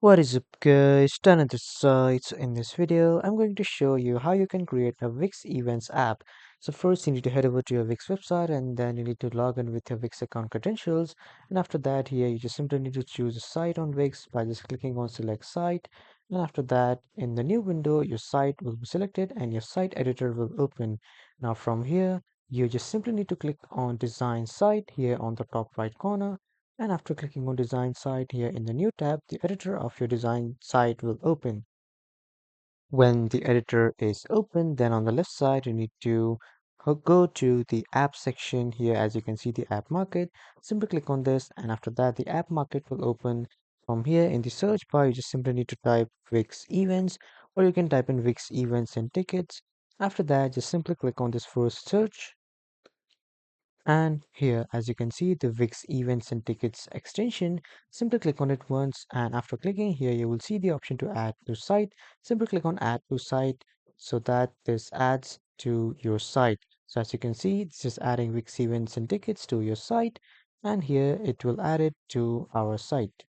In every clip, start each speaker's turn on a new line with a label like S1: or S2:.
S1: What is up guys, Tan on this side. So in this video, I'm going to show you how you can create a Wix Events app. So first you need to head over to your Wix website and then you need to log in with your Wix account credentials. And after that here, you just simply need to choose a site on Wix by just clicking on select site. And after that, in the new window, your site will be selected and your site editor will open. Now from here, you just simply need to click on design site here on the top right corner, and after clicking on design site here in the new tab, the editor of your design site will open. When the editor is open, then on the left side, you need to go to the app section here. As you can see, the app market. Simply click on this, and after that, the app market will open. From here in the search bar, you just simply need to type Wix events, or you can type in Wix events and tickets. After that, just simply click on this first search. And here, as you can see, the Wix events and tickets extension, simply click on it once. And after clicking here, you will see the option to add to site. Simply click on add to site so that this adds to your site. So as you can see, this is adding Wix events and tickets to your site. And here it will add it to our site.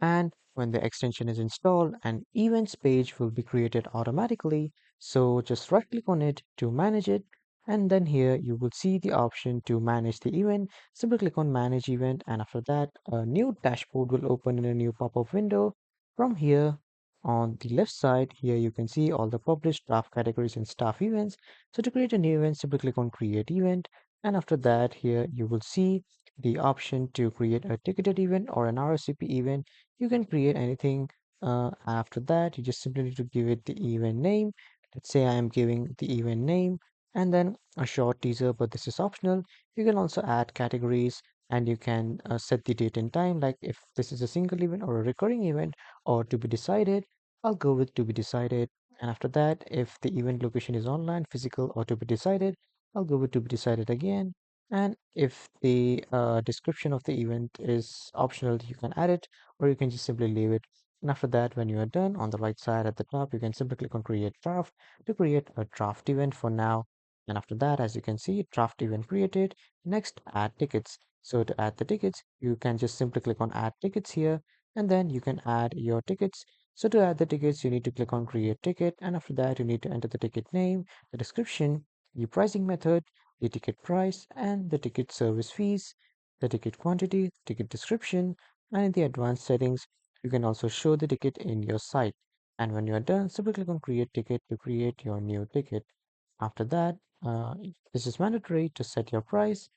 S1: And when the extension is installed, an events page will be created automatically. So just right click on it to manage it. And then here you will see the option to manage the event. Simply click on manage event. And after that, a new dashboard will open in a new pop-up window. From here on the left side, here you can see all the published draft categories and staff events. So to create a new event, simply click on create event. And after that, here you will see the option to create a ticketed event or an RSVP event. You can create anything. After that, you just simply need to give it the event name. Let's say I am giving the event name and then a short teaser, but this is optional. You can also add categories and you can set the date and time, like if this is a single event or a recurring event or to be decided. I'll go with to be decided. And after that, if the event location is online, physical, or to be decided, I'll go with to be decided again. And if the description of the event is optional, you can add it or you can just simply leave it. And after that, when you are done, on the right side at the top, you can simply click on create draft to create a draft event for now. And after that, as you can see, draft event created. Next, add tickets. So to add the tickets, you can just simply click on add tickets here, and then you can add your tickets. So to add the tickets, you need to click on create ticket, and after that, you need to enter the ticket name, the description, the pricing method, the ticket price, and the ticket service fees, the ticket quantity, ticket description, and in the advanced settings, you can also show the ticket in your site. And when you are done, simply click on create ticket to create your new ticket. After that, this is mandatory to set your price.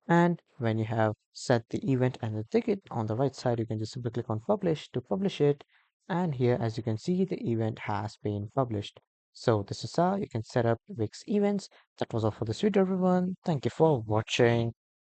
S1: And when you have set the event and the ticket on the right side, you can just simply click on publish to publish it. And here, as you can see, the event has been published. So this is how you can set up Wix events. That was all for this video, everyone. Thank you for watching.